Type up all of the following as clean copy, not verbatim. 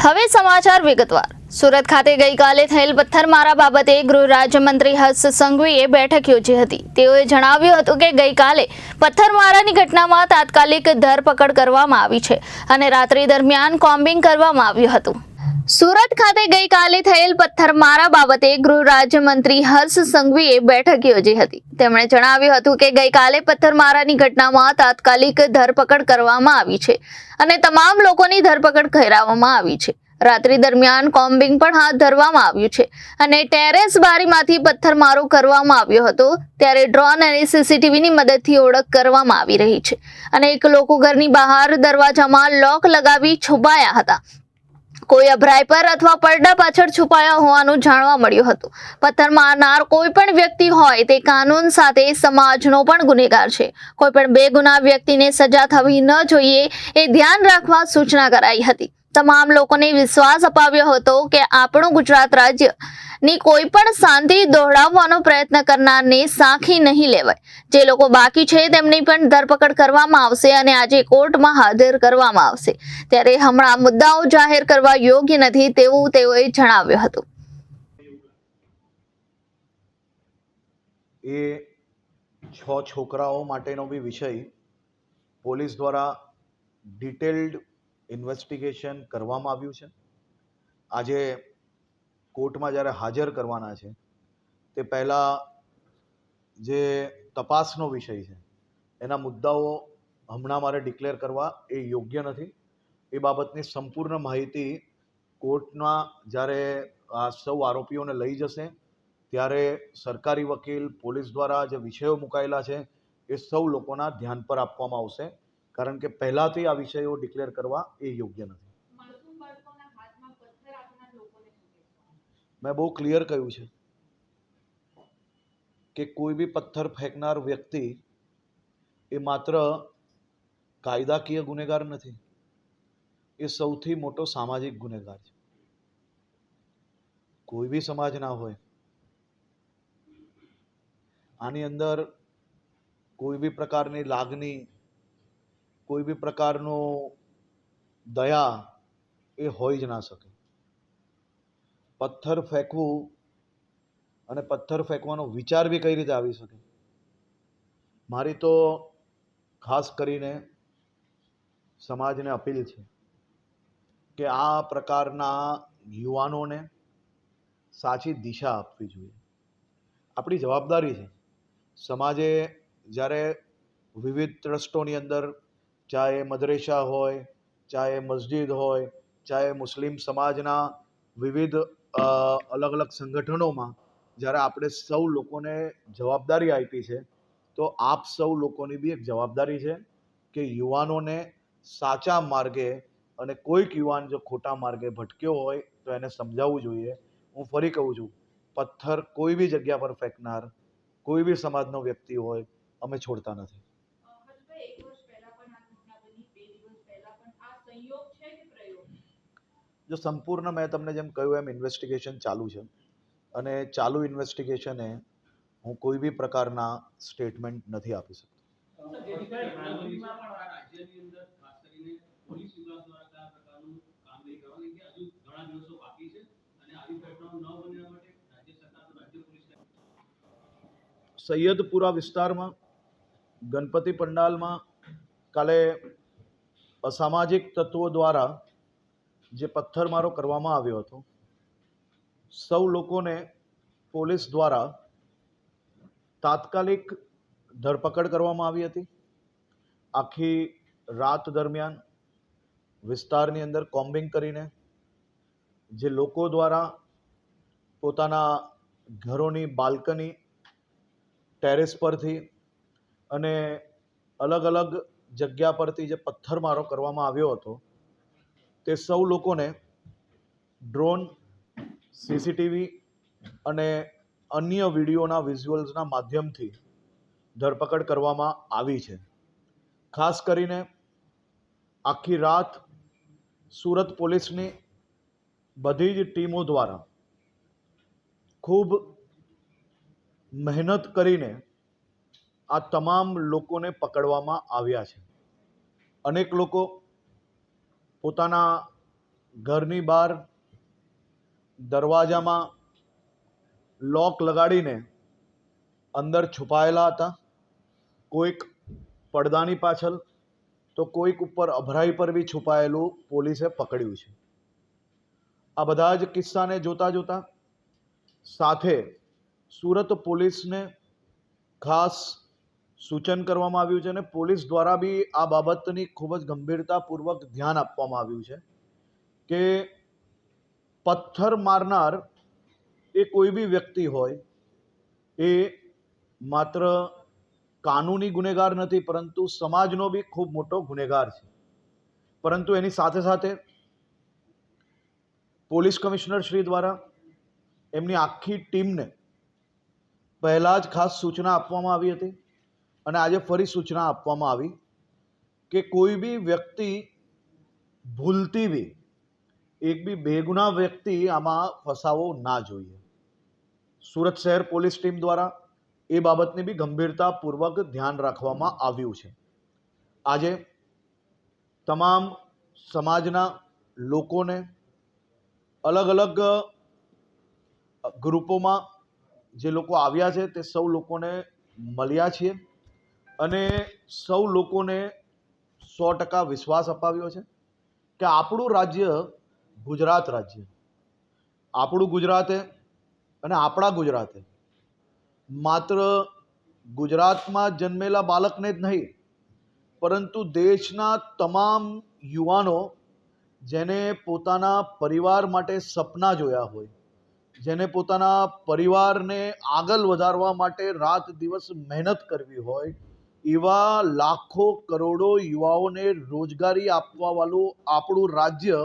હવે સમાચાર વિગતવાર। સુરત ખાતે ગઈકાલે થયેલ પથ્થરમારા બાબતે ગૃહ રાજ્યમંત્રી હર્ષ સંઘવીએ બેઠક યોજી હતી। તેઓએ જણાવ્યું હતું કે ગઈકાલે પથ્થરમારાની ઘટનામાં તાત્કાલિક ધરપકડ કરવામાં આવી છે અને રાત્રિ દરમિયાન કોમ્બિંગ કરવામાં આવ્યું હતું। સુરત ખાતે ગઈકાલે થયેલ પથ્થરમારા બાબતે ગૃહ રાજ્યમંત્રી હર્ષ સંઘવીએ બેઠક યોજી હતી। તેમણે જણાવ્યું હતું કે ગઈકાલે પથ્થરમારાની ઘટનામાં તાત્કાલિક ધરપકડ કરવામાં આવી છે અને તમામ લોકોની ધરપકડ કરાવવામાં આવી છે। રાત્રિ દરમિયાન કોમ્બિંગ પણ હાથ ધરવામાં આવ્યું છે અને ટેરેસ બારીમાંથી પથ્થરમારો કરવામાં આવ્યો હતો ત્યારે ડ્રોન અને સીસીટીવીની મદદથી ઓળખ કરવામાં આવી રહી છે। અનેક લોકો ઘરની બહાર દરવાજામાં લોક લગાવી છુપાયા હતા। કોઈ અભરાય પર અથવા પડદા પાછળ છુપાયા હોવાનું જાણવા મળ્યું હતું। પથ્થર મારનાર કોઈ પણ વ્યક્તિ હોય તે કાનૂન સાથે સમાજનો પણ ગુનેગાર છે। કોઈ પણ બેગુનાહ વ્યક્તિને સજા થવી ન જોઈએ એ ધ્યાન રાખવા સૂચના કરાઈ હતી। તમામ લોકોને વિશ્વાસ અપાવ્યો હતો કે આપણું ગુજરાત રાજ્યની કોઈ પણ શાંતિ દોહડાવવાનો પ્રયત્ન કરનારને સાંખી નહીં લેવાય। જે લોકો બાકી છે તેમની પણ ધરપકડ કરવામાં આવશે અને આજે કોર્ટમાં હાજર કરવામાં આવશે। ત્યારે હમણાં મુદ્દાઓ જાહેર કરવા યોગ્ય નથી તેવું તેઓએ જણાવ્યું હતું। એ 6 છોકરાઓ માટેનો બી વિષય પોલીસ દ્વારા ડિટેલ્ડ ઇન્વેસ્ટિગેશન કરવામાં આવ્યું છે। આજે કોર્ટમાં જ્યારે હાજર કરવાના છે તે પહેલાં જે તપાસનો વિષય છે એના મુદ્દાઓ હમણાં મારે ડિક્લેર કરવા એ યોગ્ય નથી। એ બાબતની સંપૂર્ણ માહિતી કોર્ટમાં જ્યારે આ સૌ આરોપીઓને લઈ જશે ત્યારે સરકારી વકીલ પોલીસ દ્વારા જે વિષયો મુકાયેલા છે એ સૌ લોકોના ધ્યાન પર આપવામાં આવશે, કારણ કે પહેલાથી આ વિષયો ડિક્લેર કરવા એ યોગ્ય નથી। મેં બહુ ક્લિયર કહ્યું છે કે કોઈ બી પથ્થર ફેંકનાર વ્યક્તિ એ માત્ર કાયદાકીય ગુનેગાર નથી, એ સૌથી મોટો સામાજિક ગુનેગાર છે। કોઈ બી સમાજ ના હોય, આની અંદર કોઈ બી પ્રકારની લાગણી, કોઈ બી પ્રકારનો દયા એ હોઈ જ ના શકે। પથ્થર ફેંકવું અને પથ્થર ફેંકવાનો વિચાર બી કઈ રીતે આવી શકે? મારી તો ખાસ કરીને સમાજને અપીલ છે કે આ પ્રકારના યુવાનોને સાચી દિશા આપવી જોઈએ। આપણી જવાબદારી છે। સમાજે જ્યારે વિવિધ ટ્રસ્ટોની અંદર, ચાહે મદરેસા હોય, ચાહે મસ્જિદ હોય, ચાહે મુસ્લિમ સમાજના વિવિધ અલગ અલગ સંગઠનોમાં જ્યારે આપણે સૌ લોકોને જવાબદારી આપી છે તો આપ સૌ લોકોની બી એક જવાબદારી છે કે યુવાનોને સાચા માર્ગે, અને કોઈક યુવાન જો ખોટા માર્ગે ભટક્યો હોય તો એને સમજાવવું જોઈએ। હું ફરી કહું છું, પથ્થર કોઈ બી જગ્યા પર ફેંકનાર કોઈ બી સમાજનો વ્યક્તિ હોય અમે છોડતા નથી। જો સંપૂર્ણ મેં તમને જેમ કહ્યું એમ ઇન્વેસ્ટિગેશન ચાલુ છે અને ચાલુ ઇન્વેસ્ટિગેશને હું કોઈ બી પ્રકારના સ્ટેટમેન્ટ નથી આપી શકતો। સૈયદપુરા વિસ્તારમાં ગણપતિ પંડાલમાં કાલે અસામાજિક તત્વો દ્વારા જે પથ્થરમારો કરવામાં આવ્યો હતો, સૌ લોકોને પોલીસ દ્વારા તાત્કાલિક ધરપકડ કરવામાં આવી હતી। આખી રાત દરમિયાન વિસ્તારની અંદર કોમ્બિંગ કરીને જે લોકો દ્વારા પોતાના ઘરોની બાલ્કની, ટેરેસ પરથી અને અલગ અલગ જગ્યા પરથી જે પથ્થરમારો કરવામાં આવ્યો હતો તે સૌ લોકોને ડ્રોન, સીસીટીવી અને અન્ય વિડીયોના વિઝ્યુઅલ્સના માધ્યમથી ધરપકડ કરવામાં આવી છે। ખાસ કરીને આખી રાત સુરત પોલીસની બધી જ ટીમો દ્વારા ખૂબ મહેનત કરીને આ તમામ લોકોને પકડવામાં આવ્યા છે। અનેક લોકો પોતાના ઘરની બહાર દરવાજામાં લોક લગાડીને અંદર છુપાયેલા હતા, કોઈક પડદાની પાછળ તો કોઈક ઉપર અભરાઈ પર બી છુપાયેલું પોલીસે પકડ્યું છે. આ બધા જ કિસ્સાને જોતા જોતા સાથે સુરત પોલીસને ખાસ સૂચન કરવામાં આવ્યું છે અને પોલીસ દ્વારા બી આ બાબતની ખૂબ જ ગંભીરતાપૂર્વક ધ્યાન આપવામાં આવ્યું છે કે પથ્થર મારનાર એ કોઈ બી વ્યક્તિ હોય એ માત્ર કાનૂની ગુનેગાર નથી, પરંતુ સમાજનો બી ખૂબ મોટો ગુનેગાર છે. પરંતુ એની સાથે સાથે પોલીસ કમિશનર શ્રી દ્વારા એમની આખી ટીમને પહેલાં જ ખાસ સૂચના આપવામાં આવી હતી અને આજે ફરી સૂચના આપવામાં આવી કે કોઈ બી વ્યક્તિ ભૂલથી બી એક બી બેગુનાહ વ્યક્તિ આમાં ફસાવો ના જોઈએ. સુરત શહેર પોલીસ ટીમ દ્વારા એ બાબતની બી ગંભીરતાપૂર્વક ધ્યાન રાખવામાં આવ્યું છે. આજે તમામ સમાજના લોકોને અલગ અલગ ગ્રુપોમાં જે લોકો આવ્યા છે તે સૌ લોકોને મળ્યા છીએ અને સૌ લોકોને 100% વિશ્વાસ અપાવ્યો છે કે આપણું રાજ્ય ગુજરાત રાજ્ય, આપણું ગુજરાતે અને આપણા ગુજરાતે માત્ર ગુજરાતમાં જન્મેલા બાળકને જ નહીં, પરંતુ દેશના તમામ યુવાનો જેને પોતાના પરિવાર માટે સપના જોયા હોય, જેને પોતાના પરિવારને આગળ વધારવા માટે રાત દિવસ મહેનત કરવી હોય, એવા લાખો કરોડો યુવાઓને રોજગારી આપવાવાળું આપણું રાજ્ય,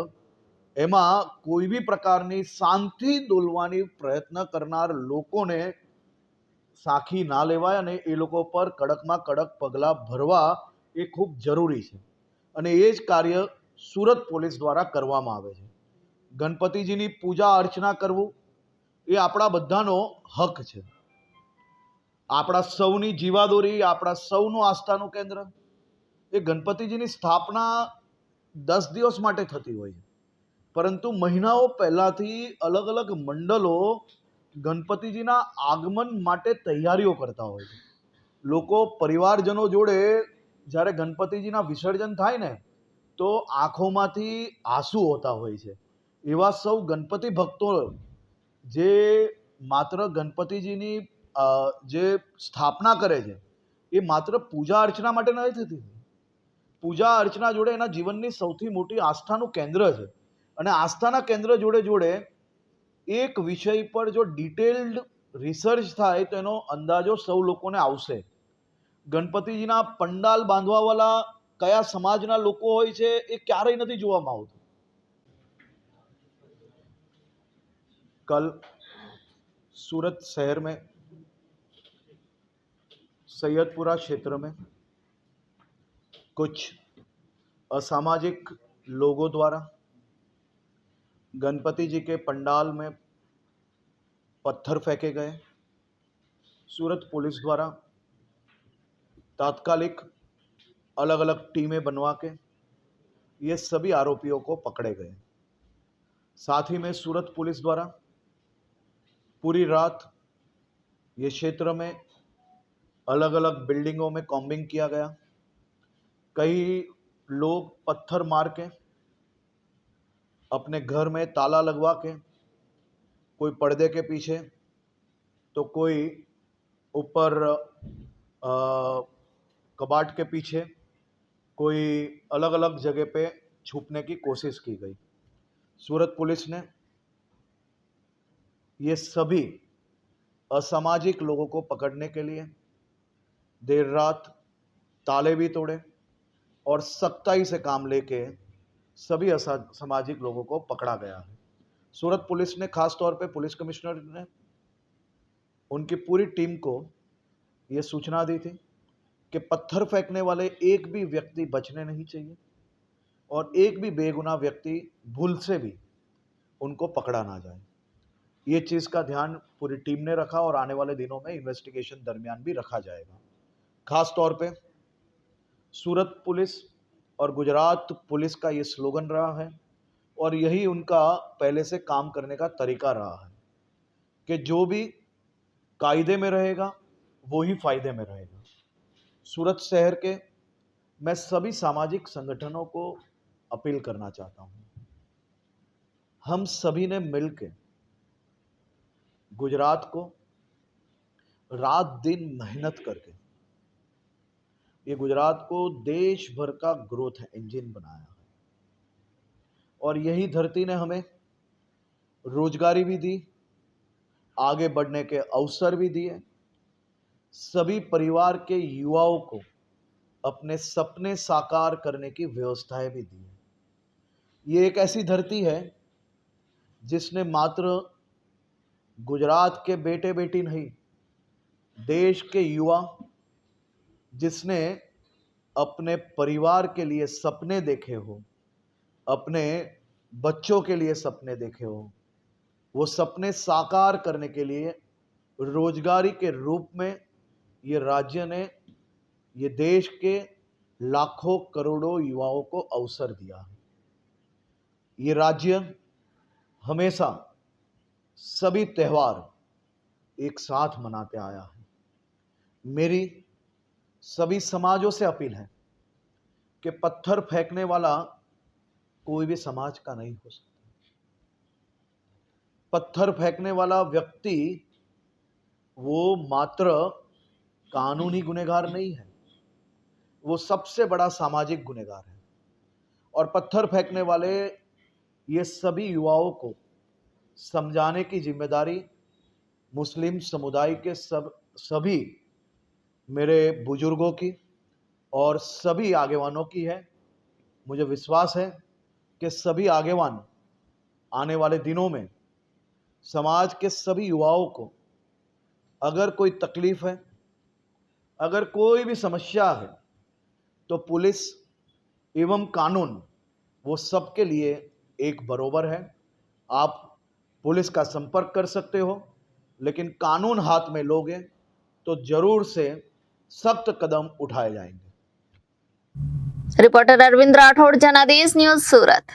એમાં કોઈ બી પ્રકારની શાંતિ દોલવાની પ્રયત્ન કરનાર લોકોને સાખી ના લેવાય અને એ લોકો પર કડકમાં કડક પગલાં ભરવા એ ખૂબ જરૂરી છે. અને એ જ કાર્ય સુરત પોલીસ દ્વારા કરવામાં આવે છે. ગણપતિજીની પૂજા અર્ચના કરવું એ આપણા બધાનો હક છે. આપણા સૌની જીવાદોરી, આપણા સૌનું આસ્થાનું કેન્દ્ર એ ગણપતિજીની સ્થાપના 10 દિવસ માટે થતી હોય છે, પરંતુ મહિનાઓ પહેલાંથી અલગ અલગ મંડળો ગણપતિજીના આગમન માટે તૈયારીઓ કરતા હોય છે. લોકો પરિવારજનો જોડે જ્યારે ગણપતિજીના વિસર્જન થાય ને તો આંખોમાંથી આંસુ હોતા હોય છે. એવા સૌ ગણપતિ ભક્તો જે માત્ર ગણપતિજીની જે સ્થાપના કરે છે એ માત્ર પૂજા અર્ચના માટે નથી થતી. પૂજા અર્ચના જોડે એના જીવનની સૌથી મોટી આસ્થાનું કેન્દ્ર છે અને આસ્થાના કેન્દ્ર જોડે જોડે એક વિષય પર જો ડિટેલ્ડ રિસર્ચ થાય તો એનો અંદાજો સૌ લોકોને આવશે. ગણપતિજીના પંડાલ બાંધવાવાળા કયા સમાજના લોકો હોય છે એ ક્યારેય નથી જોવામાં આવતું. कल सूरत शहर में सैयदपुरा क्षेत्र में कुछ असामाजिक लोगों द्वारा गणपति जी के पंडाल में पत्थर फेंके गए. सूरत पुलिस द्वारा तात्कालिक अलग अलग टीमें बनवा के ये सभी आरोपियों को पकड़े गए. साथ ही में सूरत पुलिस द्वारा पूरी रात ये क्षेत्र में अलग अलग बिल्डिंगों में कॉम्बिंग किया गया. कई लोग पत्थर मार के अपने घर में ताला लगवा के, कोई पर्दे के पीछे तो कोई ऊपर कबाट के पीछे, कोई अलग अलग जगह पे छुपने की कोशिश की गई. सूरत पुलिस ने ये सभी असामाजिक लोगों को पकड़ने के लिए देर रात ताले भी तोड़े और सख्ताई से काम लेके सभी असामाजिक लोगों को पकड़ा गया है. सूरत पुलिस ने खास तौर पे पुलिस कमिश्नर ने उनकी पूरी टीम को ये सूचना दी थी कि पत्थर फेंकने वाले एक भी व्यक्ति बचने नहीं चाहिए और एक भी बेगुनाह व्यक्ति भूल से भी उनको पकड़ा ना जाए. ये चीज़ का ध्यान पूरी टीम ने रखा और आने वाले दिनों में इन्वेस्टिगेशन दरमियान भी रखा जाएगा. खास तौर पे सूरत पुलिस और गुजरात पुलिस का ये स्लोगन रहा है, और यही उनका पहले से काम करने का तरीका रहा है कि जो भी कायदे में रहेगा वो ही फायदे में रहेगा। सूरत शहर के मैं सभी सामाजिक संगठनों को अपील करना चाहता हूं, हम सभी ने मिलकर गुजरात को रात दिन मेहनत करके ये गुजरात को देश भर का ग्रोथ इंजन बनाया है और यही धरती ने हमें रोजगारी भी दी, आगे बढ़ने के अवसर भी दिए, सभी परिवार के युवाओं को अपने सपने साकार करने की व्यवस्थाएं भी दी है। ये एक ऐसी धरती है जिसने मात्र गुजरात के बेटे बेटी नहीं, देश के युवा जिसने अपने परिवार के लिए सपने देखे हो, अपने बच्चों के लिए सपने देखे हो, वो सपने साकार करने के लिए रोजगारी के रूप में ये राज्य ने, ये देश के लाखों करोड़ों युवाओं को अवसर दिया है। ये राज्य हमेशा सभी त्योहार एक साथ मनाते आया है। मेरी सभी समाजों से अपील है कि पत्थर फेंकने वाला कोई भी समाज का नहीं हो सकता। पत्थर फेंकने वाला व्यक्ति वो मात्र कानूनी गुनहगार नहीं है, वो सबसे बड़ा सामाजिक गुनहगार है। और पत्थर फेंकने वाले ये सभी युवाओं को समझाने की जिम्मेदारी मुस्लिम समुदाय के सभी मेरे बुजुर्गों की और सभी आगेवानों की है। मुझे विश्वास है कि सभी आगेवान आने वाले दिनों में समाज के सभी युवाओं को अगर कोई तकलीफ है, अगर कोई भी समस्या है, तो पुलिस एवं कानून वो सबके लिए एक बराबर है। आप पुलिस का संपर्क कर सकते हो, लेकिन कानून हाथ में लोगे तो जरूर से सख्त कदम उठाए जाएंगे। रिपोर्टर अरविंद राठौड़, जनादेश न्यूज, सूरत।